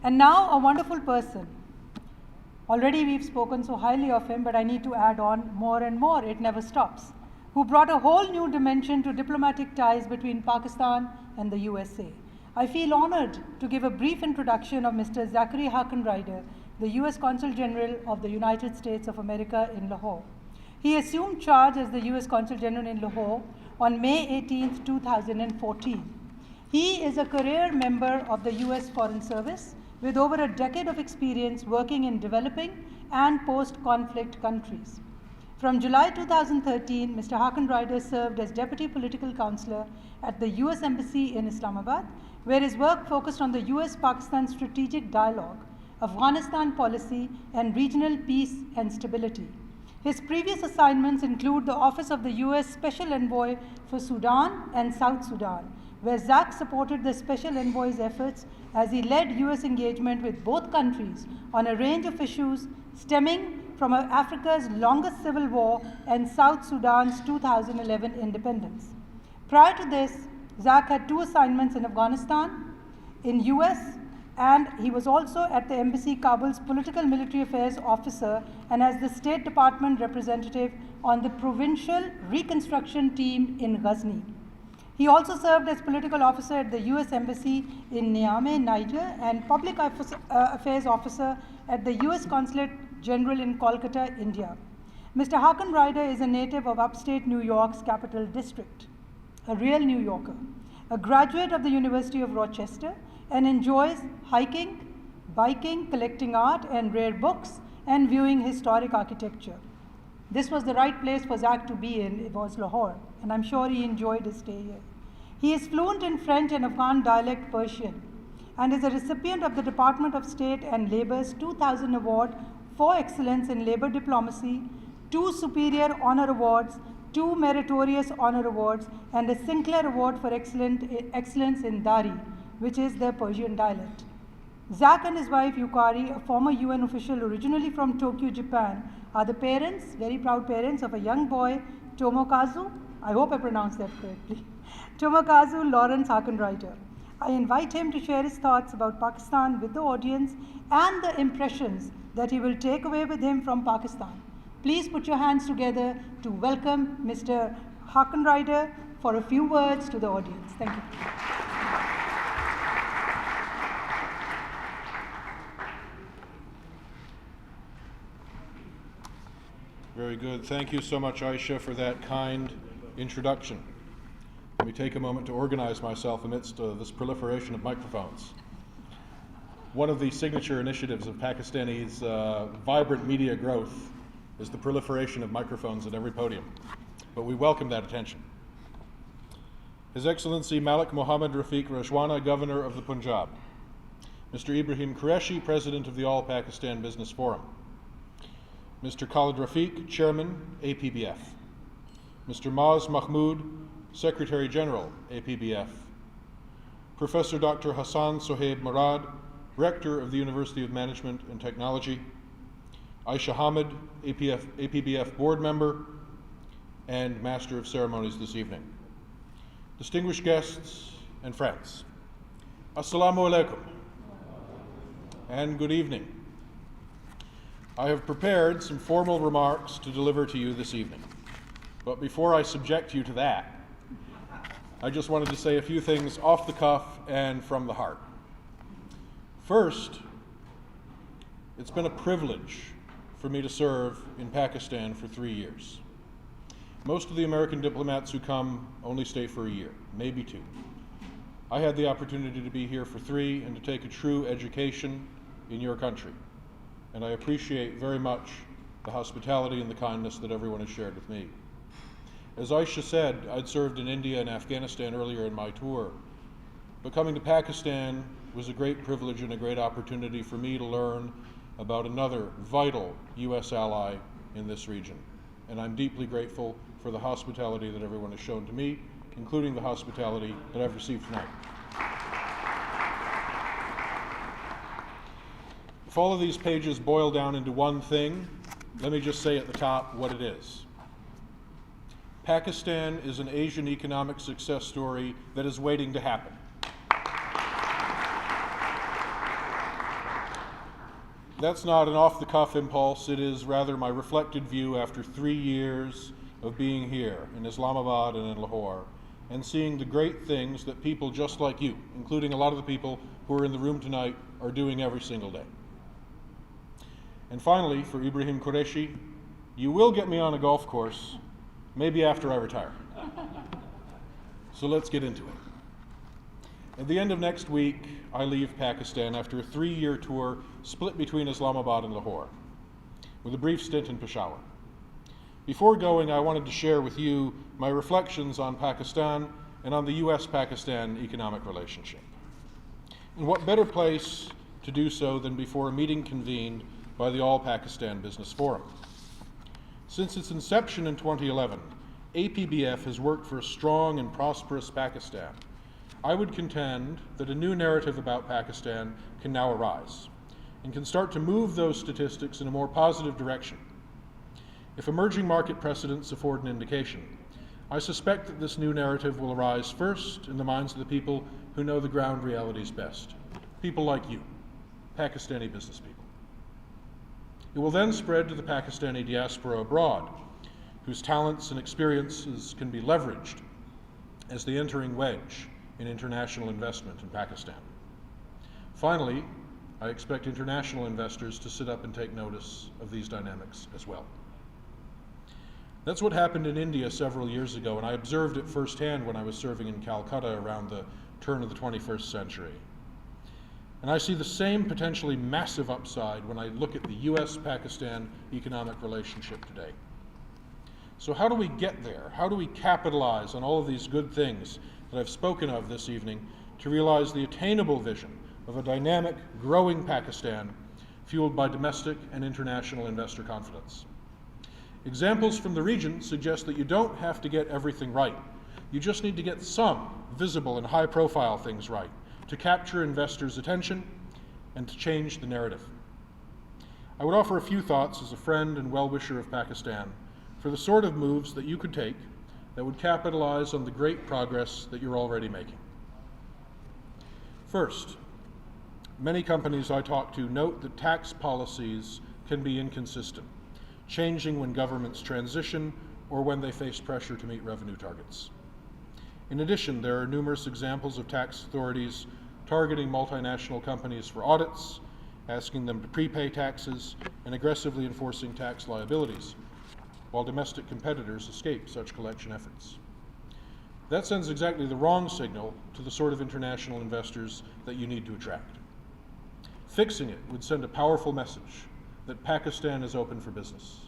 And now a wonderful person. Already we've spoken so highly of him, but I need to add on more and more, it never stops, who brought a whole new dimension to diplomatic ties between Pakistan and the USA. I feel honored to give a brief introduction of Mr. Zachary Harkenrider, the US Consul General of the United States of America in Lahore. He assumed charge as the US Consul General in Lahore on May 18, 2014. He is a career member of the US Foreign Service with over a decade of experience working in developing and post-conflict countries. From July 2013, Mr. Harkenrider served as Deputy Political Counselor at the US Embassy in Islamabad, where his work focused on the US-Pakistan strategic dialogue, Afghanistan policy, and regional peace and stability. His previous assignments include the Office of the US Special Envoy for Sudan and South Sudan, where Zach supported the Special Envoy's efforts as he led US engagement with both countries on a range of issues stemming from Africa's longest civil war and South Sudan's 2011 independence. Prior to this, Zach had 2 assignments in Afghanistan, in US, and he was also at the Embassy Kabul's Political Military Affairs Officer and as the State Department representative on the Provincial Reconstruction Team in Ghazni. He also served as political officer at the US Embassy in Niamey, Niger, and public affairs officer at the US Consulate General in Kolkata, India. Mr. Harkenrider is a native of upstate New York's Capital District, a real New Yorker, a graduate of the University of Rochester, and enjoys hiking, biking, collecting art and rare books, and viewing historic architecture. This was the right place for Zach to be in. It was Lahore, and I'm sure he enjoyed his stay here. He is fluent in French and Afghan dialect Persian and is a recipient of the Department of State and Labor's 2000 Award for Excellence in Labor Diplomacy, 2 Superior Honor Awards, 2 Meritorious Honor Awards, and a Sinclair Award for Excellence in Dari, which is the Persian dialect. Zach and his wife Yukari, a former UN official originally from Tokyo, Japan, are the parents, very proud parents, of a young boy, Tomokazu, I hope I pronounced that correctly, Tomokazu Lawrence Harkenrider. I invite him to share his thoughts about Pakistan with the audience and the impressions that he will take away with him from Pakistan. Please put your hands together to welcome Mr. Harkenrider for a few words to the audience. Thank you. Very good. Thank you so much, Aisha, for that kind introduction. Let me take a moment to organize myself amidst this proliferation of microphones. One of the signature initiatives of Pakistani's vibrant media growth is the proliferation of microphones at every podium, but we welcome that attention. His Excellency Malik Mohammed Rafiq Rajwana, Governor of the Punjab. Mr. Ibrahim Qureshi, President of the All Pakistan Business Forum. Mr. Khalid Rafiq, Chairman, APBF. Mr. Maz Mahmood, Secretary General, APBF. Professor Dr. Hassan Sohaib Murad, Rector of the University of Management and Technology. Aisha Hamid, APBF Board Member and Master of Ceremonies this evening. Distinguished guests and friends, Assalamu alaikum and good evening. I have prepared some formal remarks to deliver to you this evening. But before I subject you to that, I just wanted to say a few things off the cuff and from the heart. First, it's been a privilege for me to serve in Pakistan for 3 years. Most of the American diplomats who come only stay for a year, maybe 2. I had the opportunity to be here for 3 and to take a true education in your country. And I appreciate very much the hospitality and the kindness that everyone has shared with me. As Aisha said, I'd served in India and Afghanistan earlier in my tour, but coming to Pakistan was a great privilege and a great opportunity for me to learn about another vital U.S. ally in this region. And I'm deeply grateful for the hospitality that everyone has shown to me, including the hospitality that I've received tonight. If all of these pages boil down into one thing, let me just say at the top what it is. Pakistan is an Asian economic success story that is waiting to happen. That's not an off-the-cuff impulse. It is rather my reflected view after 3 years of being here in Islamabad and in Lahore and seeing the great things that people just like you, including a lot of the people who are in the room tonight, are doing every single day. And finally, for Ibrahim Qureshi, you will get me on a golf course, maybe after I retire. So let's get into it. At the end of next week, I leave Pakistan after a 3-year tour split between Islamabad and Lahore, with a brief stint in Peshawar. Before going, I wanted to share with you my reflections on Pakistan and on the US-Pakistan economic relationship. And what better place to do so than before a meeting convened by the All-Pakistan Business Forum. Since its inception in 2011, APBF has worked for a strong and prosperous Pakistan. I would contend that a new narrative about Pakistan can now arise and can start to move those statistics in a more positive direction. If emerging market precedents afford an indication, I suspect that this new narrative will arise first in the minds of the people who know the ground realities best, people like you, Pakistani business people. It will then spread to the Pakistani diaspora abroad, whose talents and experiences can be leveraged as the entering wedge in international investment in Pakistan. Finally, I expect international investors to sit up and take notice of these dynamics as well. That's what happened in India several years ago, and I observed it firsthand when I was serving in Calcutta around the turn of the 21st century. And I see the same potentially massive upside when I look at the US-Pakistan economic relationship today. So how do we get there? How do we capitalize on all of these good things that I've spoken of this evening to realize the attainable vision of a dynamic, growing Pakistan fueled by domestic and international investor confidence? Examples from the region suggest that you don't have to get everything right. You just need to get some visible and high-profile things right to capture investors' attention and to change the narrative. I would offer a few thoughts as a friend and well-wisher of Pakistan for the sort of moves that you could take that would capitalize on the great progress that you're already making. First, many companies I talk to note that tax policies can be inconsistent, changing when governments transition or when they face pressure to meet revenue targets. In addition, there are numerous examples of tax authorities targeting multinational companies for audits, asking them to prepay taxes, and aggressively enforcing tax liabilities, while domestic competitors escape such collection efforts. That sends exactly the wrong signal to the sort of international investors that you need to attract. Fixing it would send a powerful message that Pakistan is open for business.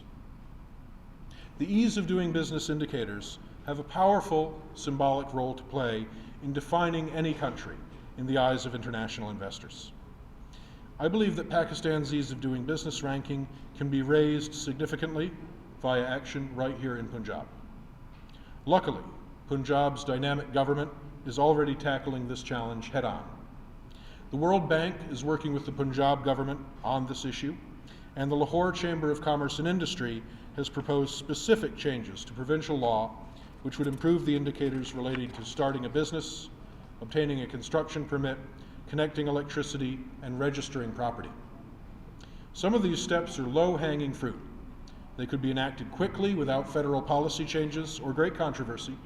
The ease of doing business indicators have a powerful symbolic role to play in defining any country in the eyes of international investors. I believe that Pakistan's ease of doing business ranking can be raised significantly via action right here in Punjab. Luckily, Punjab's dynamic government is already tackling this challenge head-on. The World Bank is working with the Punjab government on this issue, and the Lahore Chamber of Commerce and Industry has proposed specific changes to provincial law which would improve the indicators relating to starting a business, obtaining a construction permit, connecting electricity, and registering property. Some of these steps are low-hanging fruit. They could be enacted quickly without federal policy changes or great controversy,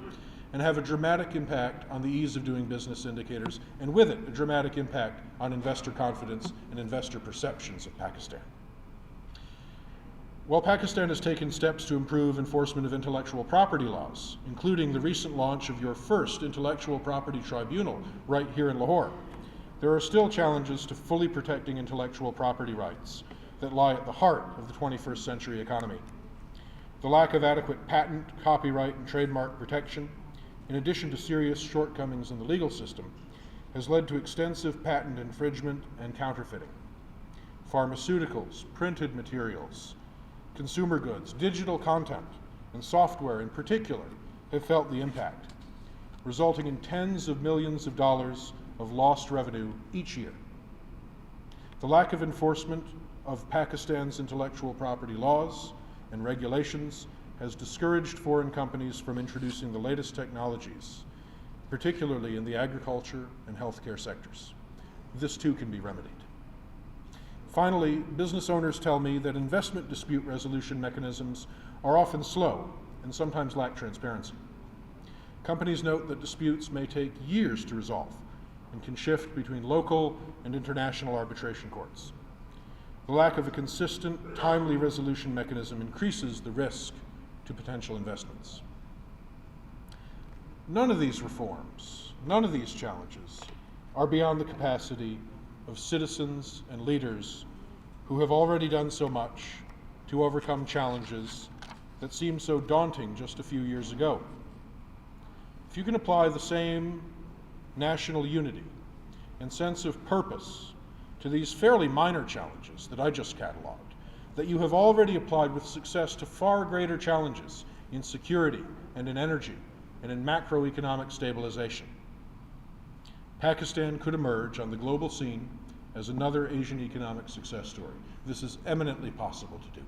and have a dramatic impact on the ease of doing business indicators, and with it, a dramatic impact on investor confidence and investor perceptions of Pakistan. While Pakistan has taken steps to improve enforcement of intellectual property laws, including the recent launch of your first intellectual property tribunal right here in Lahore, there are still challenges to fully protecting intellectual property rights that lie at the heart of the 21st century economy. The lack of adequate patent, copyright, and trademark protection, in addition to serious shortcomings in the legal system, has led to extensive patent infringement and counterfeiting. Pharmaceuticals, printed materials, consumer goods, digital content, and software in particular have felt the impact, resulting in tens of millions of dollars of lost revenue each year. The lack of enforcement of Pakistan's intellectual property laws and regulations has discouraged foreign companies from introducing the latest technologies, particularly in the agriculture and healthcare sectors. This too can be remedied. Finally, business owners tell me that investment dispute resolution mechanisms are often slow and sometimes lack transparency. Companies note that disputes may take years to resolve and can shift between local and international arbitration courts. The lack of a consistent, timely resolution mechanism increases the risk to potential investments. None of these reforms, none of these challenges are beyond the capacity of citizens and leaders who have already done so much to overcome challenges that seemed so daunting just a few years ago. If you can apply the same national unity and sense of purpose to these fairly minor challenges that I just cataloged, that you have already applied with success to far greater challenges in security and in energy and in macroeconomic stabilization, Pakistan could emerge on the global scene as another Asian economic success story. This is eminently possible to do.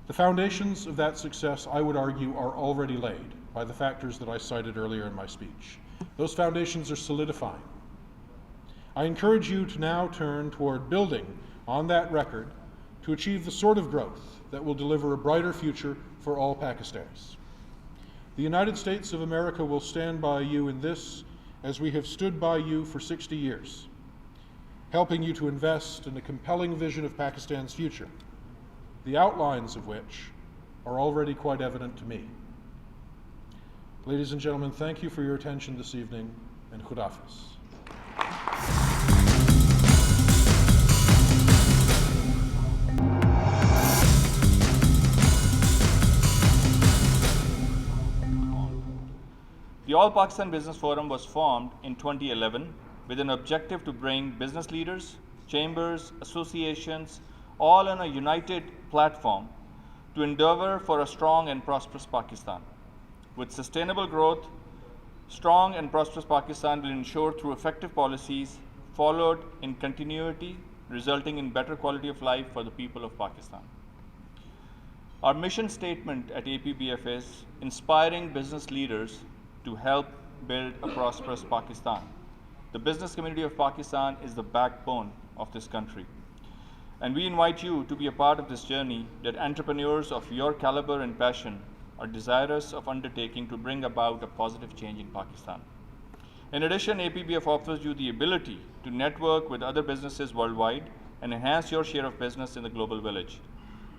The foundations of that success, I would argue, are already laid by the factors that I cited earlier in my speech. Those foundations are solidifying. I encourage you to now turn toward building on that record to achieve the sort of growth that will deliver a brighter future for all Pakistanis. The United States of America will stand by you in this as we have stood by you for 60 years, helping you to invest in a compelling vision of Pakistan's future, the outlines of which are already quite evident to me. Ladies and gentlemen, thank you for your attention this evening, and Khudafis. The All Pakistan Business Forum was formed in 2011 with an objective to bring business leaders, chambers, associations, all on a united platform to endeavor for a strong and prosperous Pakistan. With sustainable growth, strong and prosperous Pakistan will ensure through effective policies followed in continuity, resulting in better quality of life for the people of Pakistan. Our mission statement at APBF is inspiring business leaders to help build a prosperous Pakistan. The business community of Pakistan is the backbone of this country. And we invite you to be a part of this journey that entrepreneurs of your caliber and passion are desirous of undertaking to bring about a positive change in Pakistan. In addition, APBF offers you the ability to network with other businesses worldwide and enhance your share of business in the global village.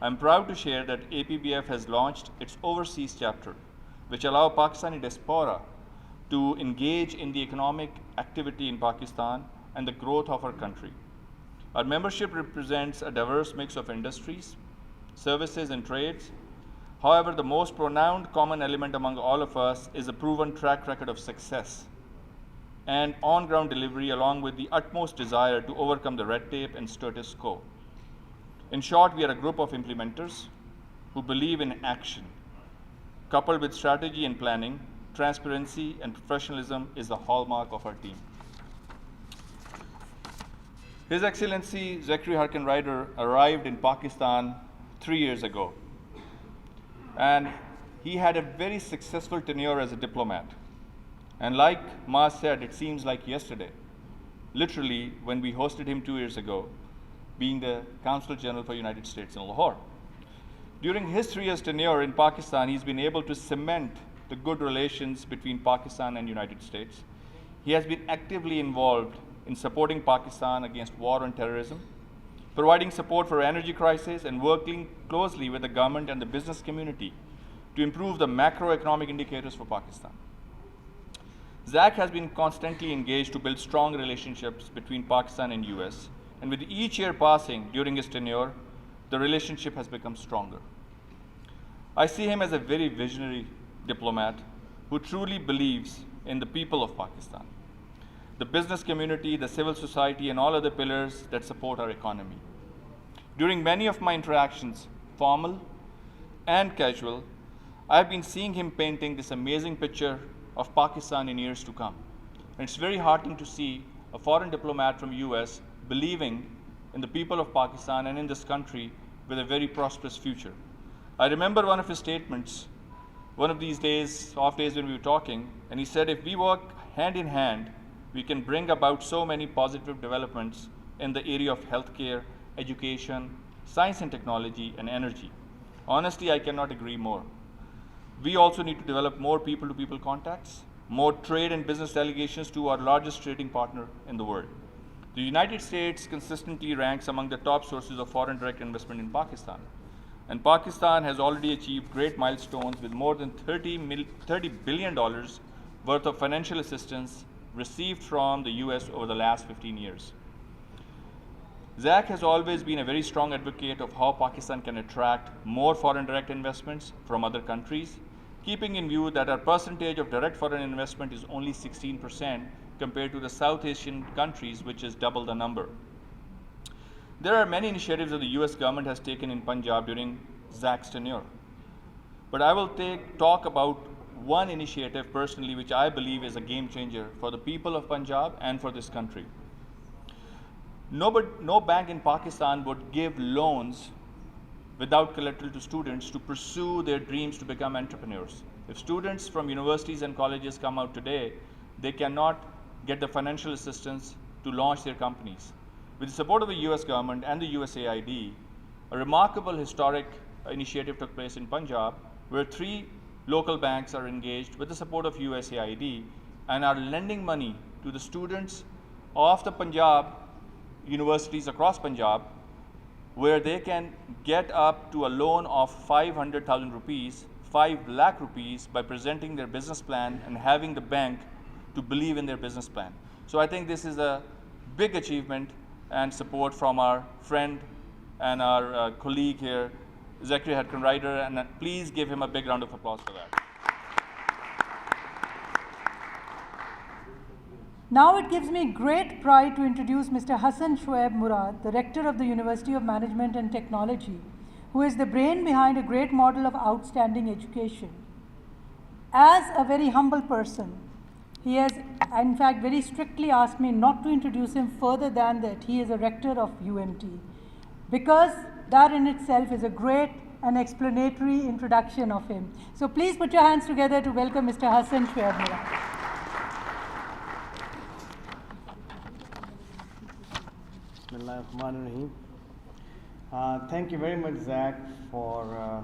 I'm proud to share that APBF has launched its overseas chapter, which allow Pakistani diaspora to engage in the economic activity in Pakistan and the growth of our country. Our membership represents a diverse mix of industries, services, and trades. However, the most pronounced common element among all of us is a proven track record of success and on-ground delivery, along with the utmost desire to overcome the red tape and status quo. In short, we are a group of implementers who believe in action. Coupled with strategy and planning, transparency and professionalism is the hallmark of our team. His Excellency Zachary Harkenrider arrived in Pakistan 3 years ago, and he had a very successful tenure as a diplomat. And like Ma said, it seems like yesterday, literally when we hosted him 2 years ago, being the Consul General for United States in Lahore. During his 3 years tenure in Pakistan, he's been able to cement the good relations between Pakistan and United States. He has been actively involved in supporting Pakistan against war and terrorism, providing support for energy crisis, and working closely with the government and the business community to improve the macroeconomic indicators for Pakistan. Zach has been constantly engaged to build strong relationships between Pakistan and US, and with each year passing during his tenure, the relationship has become stronger. I see him as a very visionary diplomat who truly believes in the people of Pakistan, the business community, the civil society, and all other pillars that support our economy. During many of my interactions, formal and casual, I've been seeing him painting this amazing picture of Pakistan in years to come. And it's very heartening to see a foreign diplomat from US believing in the people of Pakistan and in this country with a very prosperous future. I remember one of his statements, one of these days, off days when we were talking, and he said, if we work hand in hand, we can bring about so many positive developments in the area of healthcare, education, science and technology, and energy. Honestly, I cannot agree more. We also need to develop more people-to-people contacts, more trade and business delegations to our largest trading partner in the world. The United States consistently ranks among the top sources of foreign direct investment in Pakistan. And Pakistan has already achieved great milestones with more than $30 billion worth of financial assistance received from the US over the last 15 years. Zach has always been a very strong advocate of how Pakistan can attract more foreign direct investments from other countries, keeping in view that our percentage of direct foreign investment is only 16% compared to the South Asian countries, which is double the number. There are many initiatives that the US government has taken in Punjab during Zach's tenure. But I will talk about one initiative personally, which I believe is a game changer for the people of Punjab and for this country. No bank in Pakistan would give loans without collateral to students to pursue their dreams to become entrepreneurs. If students from universities and colleges come out today, they cannot get the financial assistance to launch their companies. With the support of the US government and the USAID, a remarkable historic initiative took place in Punjab, where 3 local banks are engaged with the support of USAID and are lending money to the students of the Punjab universities across Punjab, where they can get up to a loan of 500,000 rupees, 5 lakh rupees, by presenting their business plan and having the bank to believe in their business plan. So I think this is a big achievement and support from our friend and our colleague here, Zachary Harkenrider, and please give him a big round of applause for that. Now it gives me great pride to introduce Mr. Hassan Shoaib Murad, the Rector of the University of Management and Technology, who is the brain behind a great model of outstanding education. As a very humble person, he has in fact very strictly asked me not to introduce him further than that he is a rector of UMT, because that in itself is a great and explanatory introduction of him. So please put your hands together to welcome Mr. Hassan Shoaib Murad. Thank you very much, Zach, for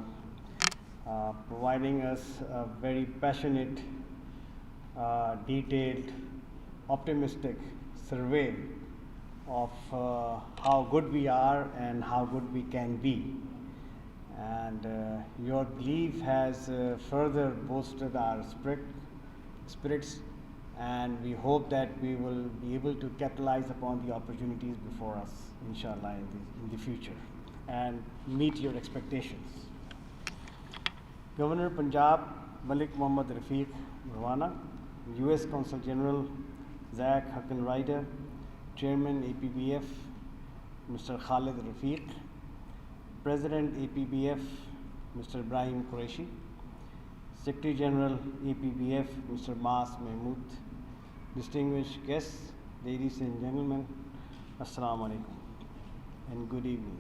providing us a very passionate, detailed, optimistic survey of how good we are and how good we can be. And your belief has further boosted our spirits, and we hope that we will be able to capitalize upon the opportunities before us, inshallah, in the future, and meet your expectations. Governor Punjab Malik Mohammad Rafiq Marwana, US Consul General Zach Harkenrider, Chairman APBF Mr. Khalid Rafiq, President APBF Mr. Ibrahim Qureshi, Secretary General APBF Mr. Mas Mahmood, distinguished guests, ladies and gentlemen, Assalamu alaikum and good evening.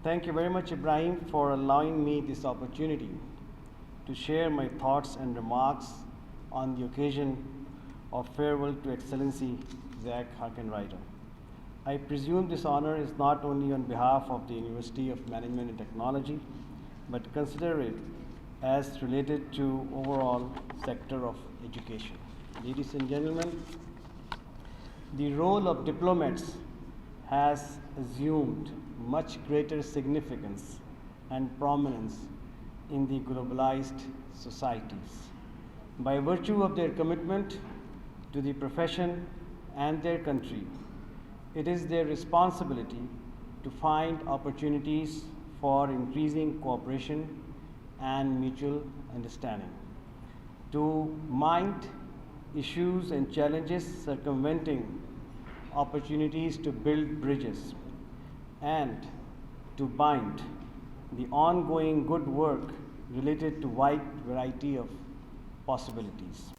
Thank you very much, Ibrahim, for allowing me this opportunity to share my thoughts and remarks on the occasion of Farewell to Excellency Zach Harkenrider. I presume this honor is not only on behalf of the University of Management and Technology, but consider it as related to overall sector of education. Ladies and gentlemen, the role of diplomats has assumed much greater significance and prominence in the globalized societies. By virtue of their commitment to the profession and their country, it is their responsibility to find opportunities for increasing cooperation and mutual understanding, to mind issues and challenges circumventing opportunities to build bridges, and to bind the ongoing good work related to wide variety of possibilities.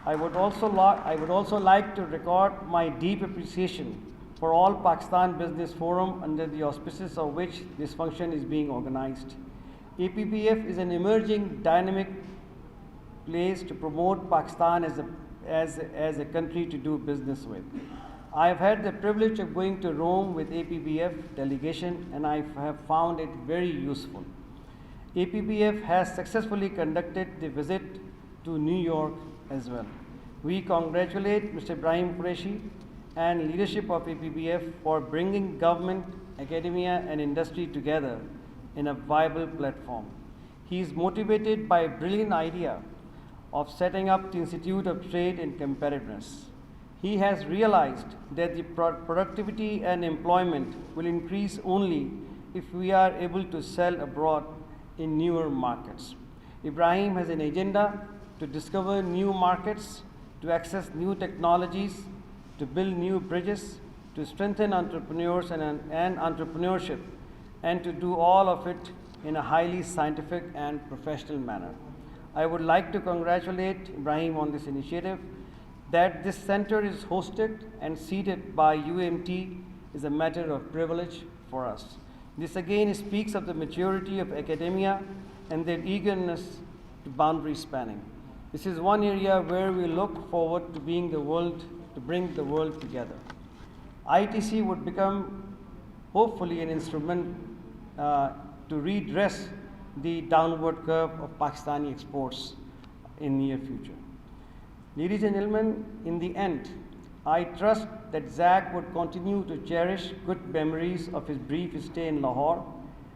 I would also like to record my deep appreciation for all Pakistan Business Forum, under the auspices of which this function is being organized. APBF is an emerging, dynamic place to promote Pakistan as a country to do business with. I have had the privilege of going to Rome with APBF delegation, and I have found it very useful. APBF has successfully conducted the visit to New York as well. We congratulate Mr. Ibrahim Qureshi and leadership of APBF for bringing government, academia and industry together in a viable platform. He is motivated by a brilliant idea of setting up the Institute of Trade and Competitiveness. He has realized that the productivity and employment will increase only if we are able to sell abroad in newer markets. Ibrahim has an agenda to discover new markets, to access new technologies, to build new bridges, to strengthen entrepreneurs and entrepreneurship, and to do all of it in a highly scientific and professional manner. I would like to congratulate Ibrahim on this initiative. That this center is hosted and seated by UMT is a matter of privilege for us. This again speaks of the maturity of academia and their eagerness to boundary spanning. This is one area where we look forward to bring the world together. ITC would become hopefully an instrument to redress the downward curve of Pakistani exports in near future. Ladies and gentlemen, in the end, I trust that Zach would continue to cherish good memories of his brief stay in Lahore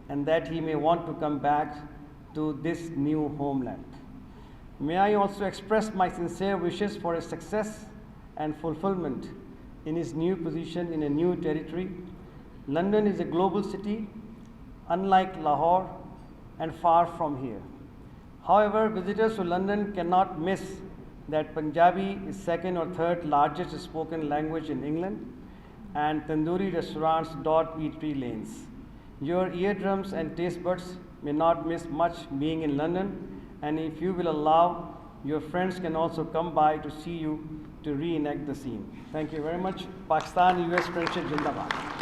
and that he may want to come back to this new homeland. May I also express my sincere wishes for his success and fulfillment in his new position in a new territory. London is a global city, unlike Lahore, and far from here. However, visitors to London cannot miss that Punjabi is second or third largest spoken language in England, and tandoori restaurants dot eatery lanes. Your eardrums and taste buds may not miss much being in London, and if you will allow, your friends can also come by to see you to reenact the scene. Thank you very much. Pakistan-US Friendship Zindabad.